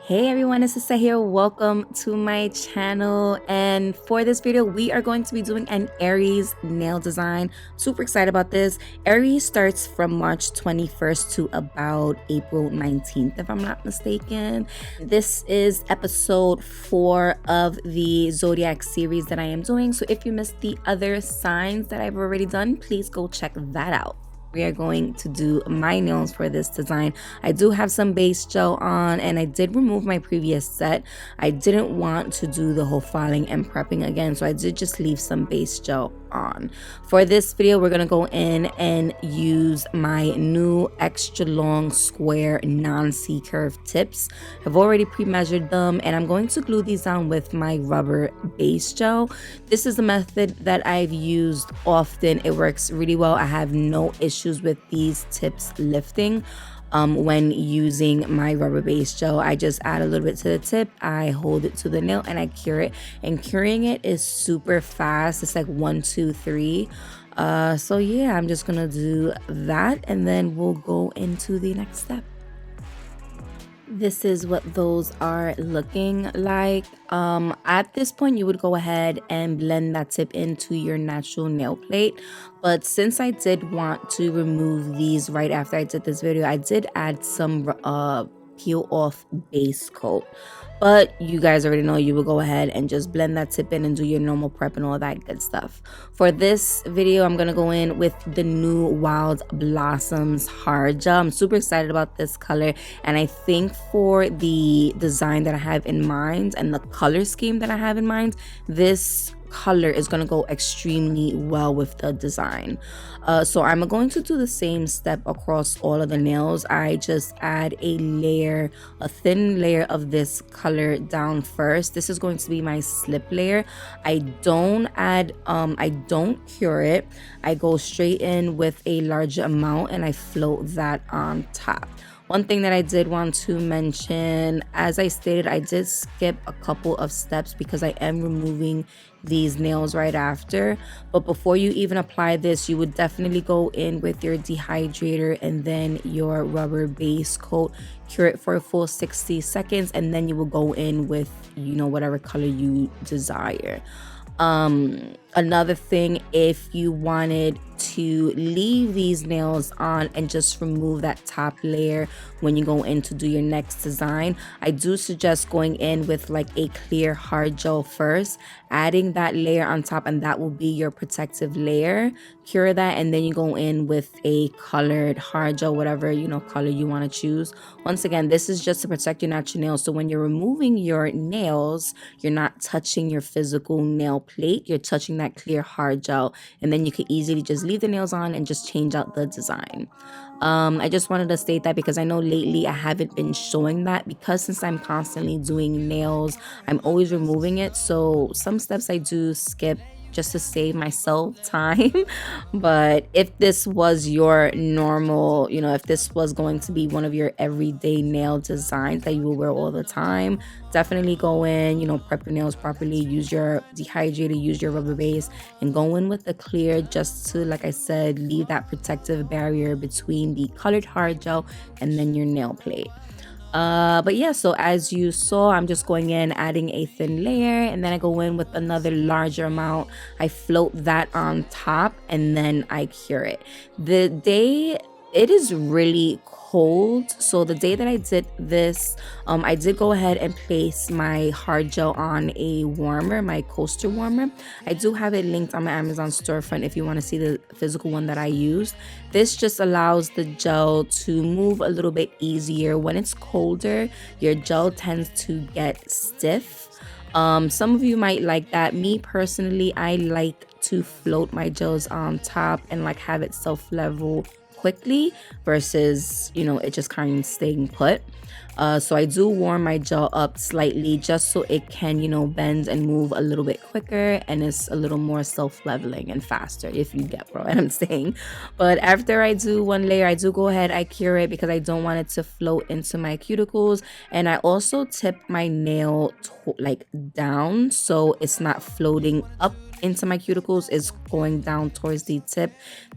Hey everyone, it's Lissette here. Welcome to my channel. And for this video, we are going to be doing an Aries nail design. Super excited about this. Aries starts from March 21st to about April 19th, if I'm not mistaken. This is episode 4 of the Zodiac series that I am doing. So if you missed the other signs that I've already done, please go check that out. We are going to do my nails for this design. I do have some base gel on, and I did remove my previous set. I didn't want to do the whole filing and prepping again, so I did just leave some base gel on. For this video, we're gonna go in and use my new extra long square non-C curve tips. I've already pre-measured them, and I'm going to glue these down with my rubber base gel. This is a method that I've used often. It works really well. I have no issues with these tips lifting. When using my rubber base gel, I just add a little bit to the tip, I hold it to the nail, and I cure it. And curing it is super fast. It's like 1, 2, 3. So yeah, I'm just gonna do that, and then we'll go into the next step. This is what those are looking like. At this point, you would go ahead and blend that tip into your natural nail plate. But since I did want to remove these right after I did this video, I did add some peel off base coat. But you guys already know you will go ahead and just blend that tip in and do your normal prep and all that good stuff. For this video, I'm gonna go in with the new Wild Blossoms hard gel. I'm super excited about this color, and I think for the design that I have in mind and the color scheme that I have in mind, this color is going to go extremely well with the design. So I'm going to do the same step across all of the nails. I just add a thin layer of this color down first. This is going to be my slip layer. I don't cure it. I go straight in with a larger amount and I float that on top. One thing that I did want to mention, as I stated, I did skip a couple of steps because I am removing these nails right after. But before you even apply this, you would definitely go in with your dehydrator and then your rubber base coat, cure it for a full 60 seconds, and then you will go in with, whatever color you desire. Another thing, if you wanted to leave these nails on and just remove that top layer when you go in to do your next design, I do suggest going in with like a clear hard gel first, adding that layer on top, and that will be your protective layer. Cure that, and then you go in with a colored hard gel, whatever color you want to choose. Once again, this is just to protect your natural nails, so when you're removing your nails, you're not touching your physical nail plate, you're touching that clear hard gel, and then you could easily just leave the nails on and just change out the design. I just wanted to state that because I know lately I haven't been showing that, because since I'm constantly doing nails, I'm always removing it, so some steps I do skip just to save myself time. But if this was your normal, if this was going to be one of your everyday nail designs that you will wear all the time, definitely go in, prep your nails properly, use your dehydrator, use your rubber base, and go in with the clear, just to, like I said, leave that protective barrier between the colored hard gel and then your nail plate. But yeah, so as you saw, I'm just going in, adding a thin layer, and then I go in with another larger amount. I float that on top, and then I cure it. It is really cold, so the day that I did this, I did go ahead and place my hard gel on a warmer, my coaster warmer. I do have it linked on my Amazon storefront if you want to see the physical one that I used. This just allows the gel to move a little bit easier. When it's colder, your gel tends to get stiff. Some of you might like that. Me personally, I like to float my gels on top and like have it self-level quickly versus it just kind of staying put. So I do warm my gel up slightly just so it can bend and move a little bit quicker, and it's a little more self-leveling and faster, if you get what I'm saying. But after I do one layer, I do go ahead, I cure it because I don't want it to float into my cuticles, and I also tip my nail like down so it's not floating up into my cuticles is going down towards the tip.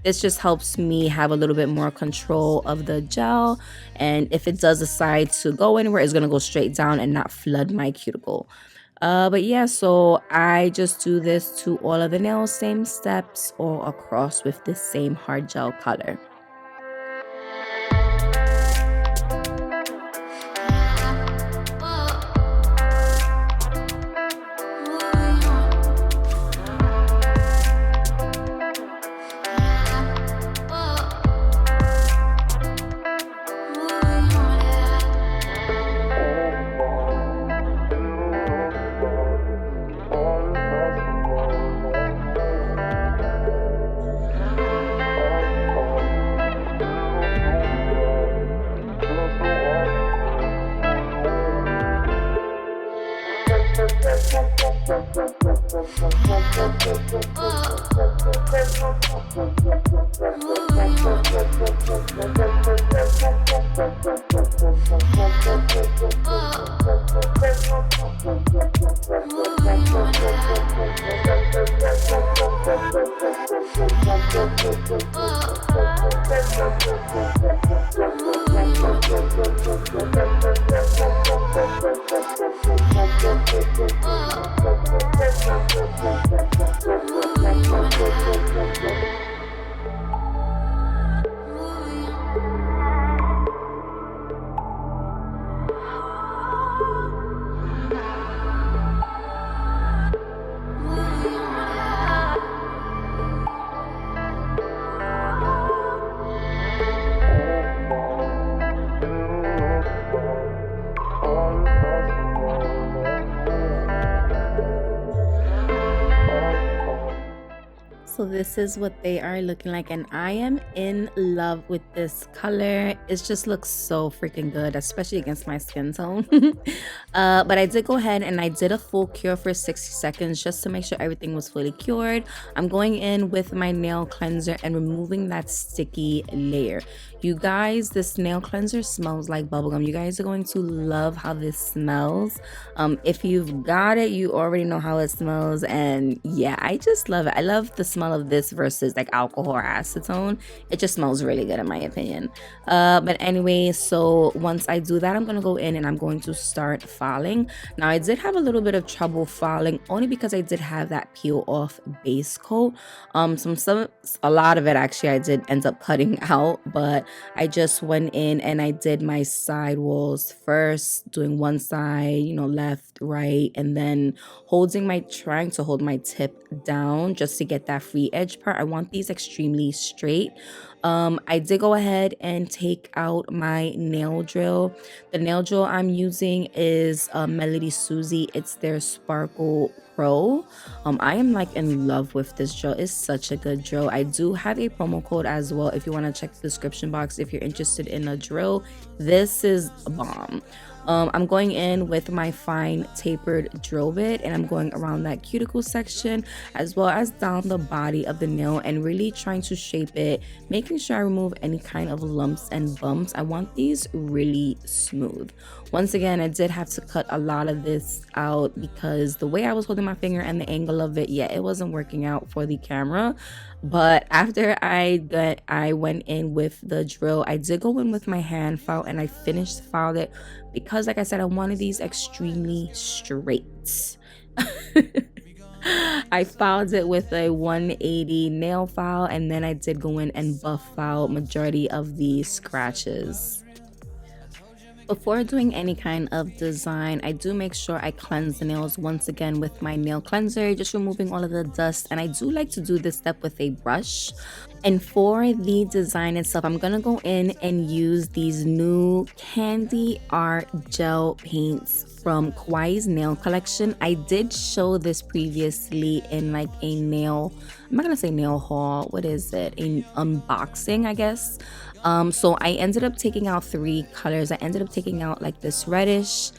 This just helps me have a little bit more control of the gel, and if it does decide to go anywhere, it's going to go straight down and not flood my cuticle. But yeah, so I just do this to all of the nails, same steps all across with the same hard gel color. So this is what they are looking like, and I am in love with this color. It just looks so freaking good, especially against my skin tone. But I did go ahead and I did a full cure for 60 seconds just to make sure everything was fully cured. I'm going in with my nail cleanser and removing that sticky layer. You guys, this nail cleanser smells like bubblegum. You guys are going to love how this smells. If you've got it, you already know how it smells, and yeah, I just love it. I love the smell of this versus like alcohol or acetone. It just smells really good in my opinion. But anyway, so once I do that, I'm gonna go in and I'm going to start filing. Now I did have a little bit of trouble filing only because I did have that peel off base coat. A lot of it actually I did end up cutting out, but I just went in and I did my side walls first, doing one side, you know, left, right, and then trying to hold my tip down just to get that free edge part. I want these extremely straight. I did go ahead and take out my nail drill. The nail drill I'm using is Melody Susie. It's their Sparkle Pro. I am like in love with this drill. It's such a good drill. I do have a promo code as well if you want to check the description box if you're interested in a drill. This is a bomb. I'm going in with my fine tapered drill bit and I'm going around that cuticle section as well as down the body of the nail and really trying to shape it, making sure I remove any kind of lumps and bumps. I want these really smooth. Once again, I did have to cut a lot of this out because the way I was holding my finger and the angle of it, yeah, it wasn't working out for the camera. But after I went in with the drill, I did go in with my hand file and I filed it because, like I said, I wanted these extremely straight. I filed it with a 180 nail file and then I did go in and buff out majority of the scratches. Before doing any kind of design, I do make sure I cleanse the nails once again with my nail cleanser, just removing all of the dust. And I do like to do this step with a brush. And for the design itself, I'm gonna go in and use these new Candy Art gel paints from Kwai's nail collection. I did show this previously in like a nail, I'm not gonna say nail haul, what is it, an unboxing I guess. So I ended up taking out 3 colors. I ended up taking out like this reddish.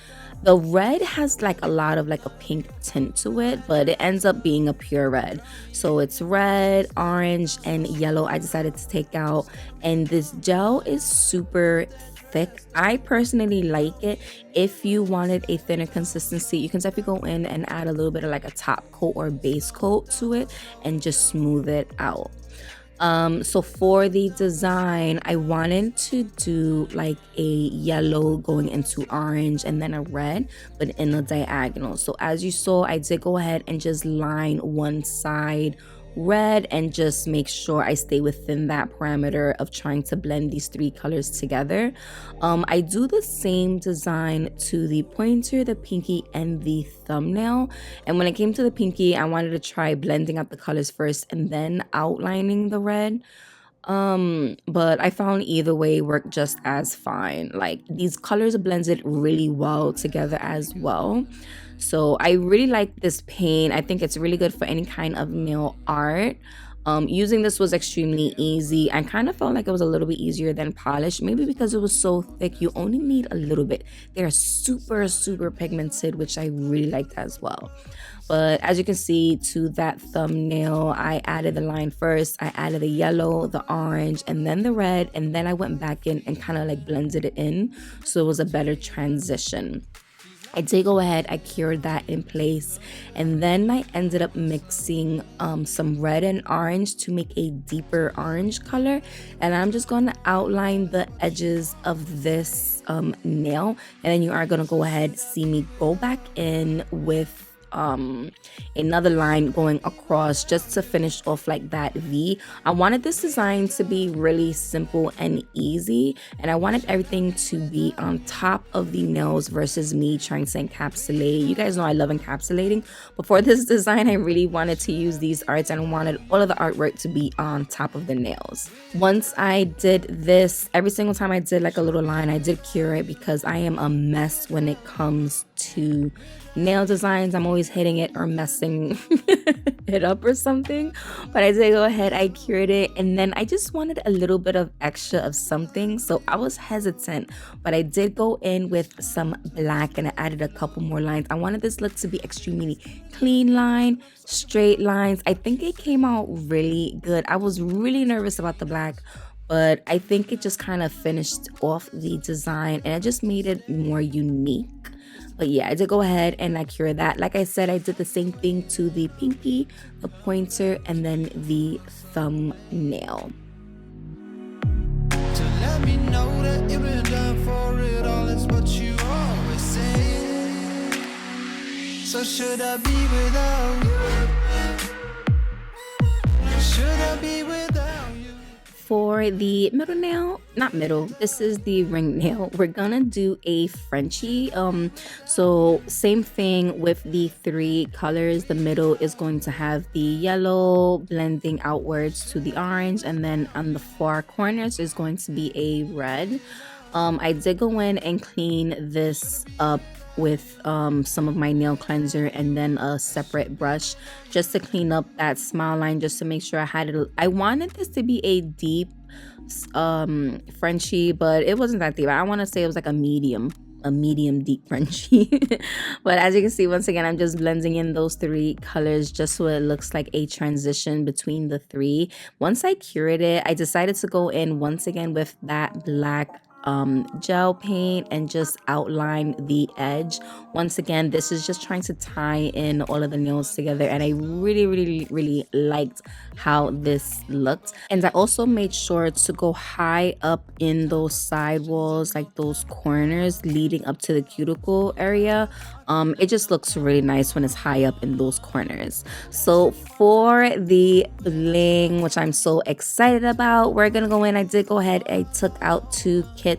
The red has like a lot of like a pink tint to it, but it ends up being a pure red. So it's red, orange, and yellow I decided to take out. And this gel is super thick. I personally like it. If you wanted a thinner consistency, you can definitely go in and add a little bit of like a top coat or base coat to it and just smooth it out. So for the design, I wanted to do like a yellow going into orange and then a red, but in a diagonal. So as you saw, I did go ahead and just line one side red and just make sure I stay within that parameter of trying to blend these three colors together. I do the same design to the pointer, the pinky, and the thumbnail. And when it came to the pinky, I wanted to try blending out the colors first and then outlining the red. But I found either way worked just as fine. Like these colors blended really well together as well. So I really like this paint. I think it's really good for any kind of nail art. Using this was extremely easy. I kind of felt like it was a little bit easier than polish, maybe because it was so thick. You only need a little bit. They're super pigmented, which I really liked as well. But as you can see, to that thumbnail, I added the line first. I added the yellow, the orange, and then the red, and then I went back in and kind of like blended it in, so it was a better transition. I did go ahead, I cured that in place, and then I ended up mixing some red and orange to make a deeper orange color, and I'm just going to outline the edges of this nail, and then you are going to go ahead, see me go back in with another line going across just to finish off like that V. I wanted this design to be really simple and easy, and I wanted everything to be on top of the nails versus me trying to encapsulate. You guys know I love encapsulating, but for this design I really wanted to use these arts and wanted all of the artwork to be on top of the nails. Once I did this, every single time I did like a little line, I did cure it because I am a mess when it comes to nail designs. I'm always hitting it or messing it up or something, but I did go ahead, I cured it, and then I just wanted a little bit of extra of something, so I was hesitant, but I did go in with some black and I added a couple more lines. I wanted this look to be extremely clean line, straight lines. I think it came out really good. I was really nervous about the black, but I think it just kind of finished off the design and it just made it more unique. But yeah, I did go ahead and I cured that. Like I said, I did the same thing to the pinky, the pointer, and then the thumbnail. To let me know that you've been done for it all is what you always say. So should I be without you? Should I be without you? For the middle nail, not middle, this is the ring nail, we're gonna do a Frenchie. So same thing with the three colors. The middle is going to have the yellow blending outwards to the orange, and then on the far corners is going to be a red. I did go in and clean this up with some of my nail cleanser and then a separate brush just to clean up that smile line, just to make sure I had it. I wanted this to be a deep Frenchie, but it wasn't that deep. I want to say it was like a medium deep Frenchie. But as you can see, once again, I'm just blending in those three colors just so it looks like a transition between the three. Once I cured it, I decided to go in once again with that black gel paint and just outline the edge. Once again, this is just trying to tie in all of the nails together, and I really liked how this looked. And I also made sure to go high up in those side walls, like those corners leading up to the cuticle area. It just looks really nice when it's high up in those corners. So for the bling, which I'm so excited about, we're gonna go in. I did go ahead, I took out two kits.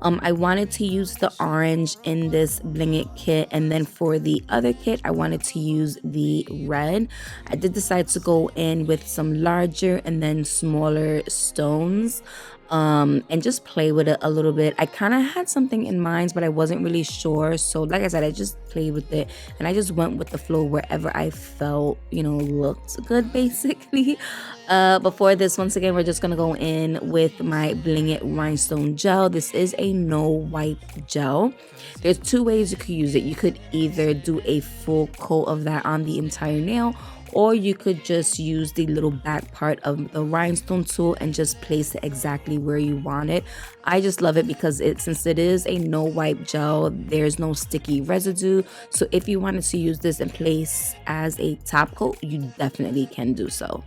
I wanted to use the orange in this bling it kit, and then for the other kit I wanted to use the red. I did decide to go in with some larger and then smaller stones, and just play with it a little bit. I kind of had something in mind, but I wasn't really sure, so like I said, I just played with it and I just went with the flow wherever I felt, you know, looked good basically. Before this, once again, we're just gonna go in with my Bling It Rhinestone gel. This is a no wipe gel. There's two ways you could use it. You could either do a full coat of that on the entire nail, or you could just use the little back part of the rhinestone tool and just place it exactly where you want it. I just love it because since it is a no wipe gel, there's no sticky residue. So if you wanted to use this in place as a top coat, you definitely can do so.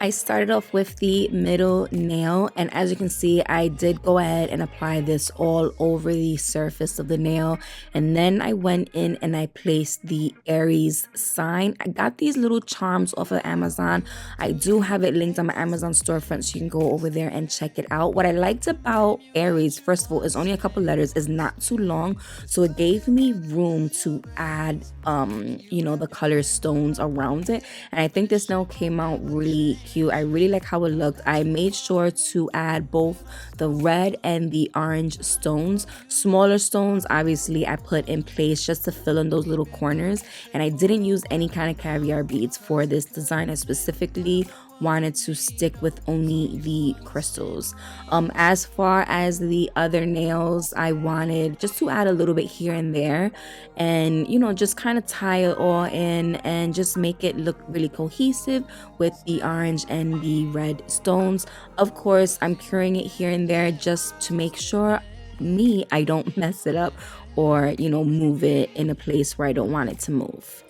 I started off with the middle nail, and as you can see, I did go ahead and apply this all over the surface of the nail, and then I went in and I placed the Aries sign. I got these little charms off of Amazon. I do have it linked on my Amazon storefront, so you can go over there and check it out. What I liked about Aries, first of all, is only a couple letters, is not too long, so it gave me room to add the color stones around it, and I think this nail came out really cute. I really like how it looked. I made sure to add both the red and the orange stones. Smaller stones, obviously, I put in place just to fill in those little corners, and I didn't use any kind of caviar beads for this design. I specifically wanted to stick with only the crystals. As far as the other nails, I wanted just to add a little bit here and there, and just kind of tie it all in and just make it look really cohesive with the orange and the red stones. Of course, I'm curing it here and there just to make sure I don't mess it up or move it in a place where I don't want it to move.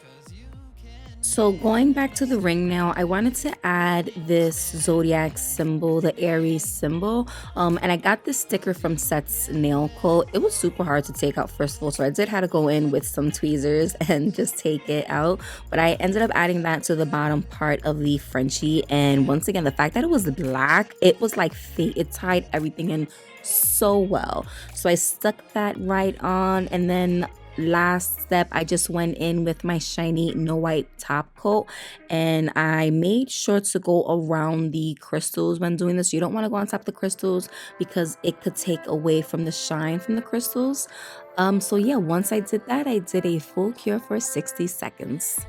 So going back to the ring nail, I wanted to add this Zodiac symbol, the Aries symbol, and I got this sticker from Set's Nail Co. It was super hard to take out, first of all, so I did have to go in with some tweezers and just take it out, but I ended up adding that to the bottom part of the Frenchie, and once again, the fact that it was black, it was like fate. It tied everything in so well. So I stuck that right on, and then last step, I just went in with my shiny no wipe top coat, and I made sure to go around the crystals when doing this. You don't want to go on top of the crystals because it could take away from the shine from the crystals. So yeah, once I did that, I did a full cure for 60 seconds.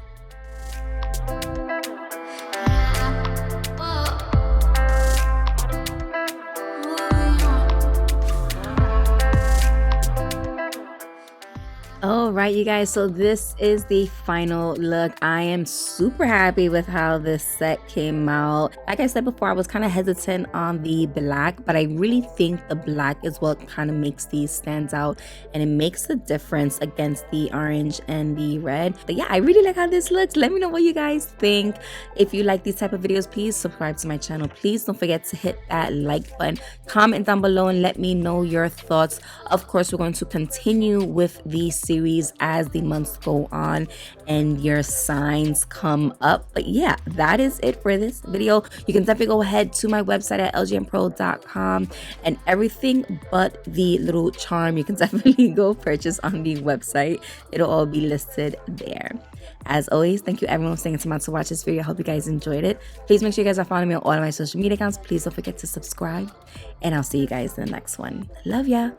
All right, you guys, so this is the final look. I am super happy with how this set came out. Like I said before, I was kind of hesitant on the black, but I really think the black is what kind of makes these stand out, and it makes a difference against the orange and the red. But yeah, I really like how this looks. Let me know what you guys think. If you like these type of videos, please subscribe to my channel. Please don't forget to hit that like button. Comment down below and let me know your thoughts. Of course, we're going to continue with these series as the months go on and your signs come up. But yeah, that is it for this video. You can definitely go ahead to my website at LGNpro.com, and everything but the little charm you can definitely go purchase on the website. It'll all be listed there. As always, thank you everyone for taking time out to watch this video. I hope you guys enjoyed it. Please make sure you guys are following me on all of my social media accounts. Please don't forget to subscribe, and I'll see you guys in the next one. Love ya.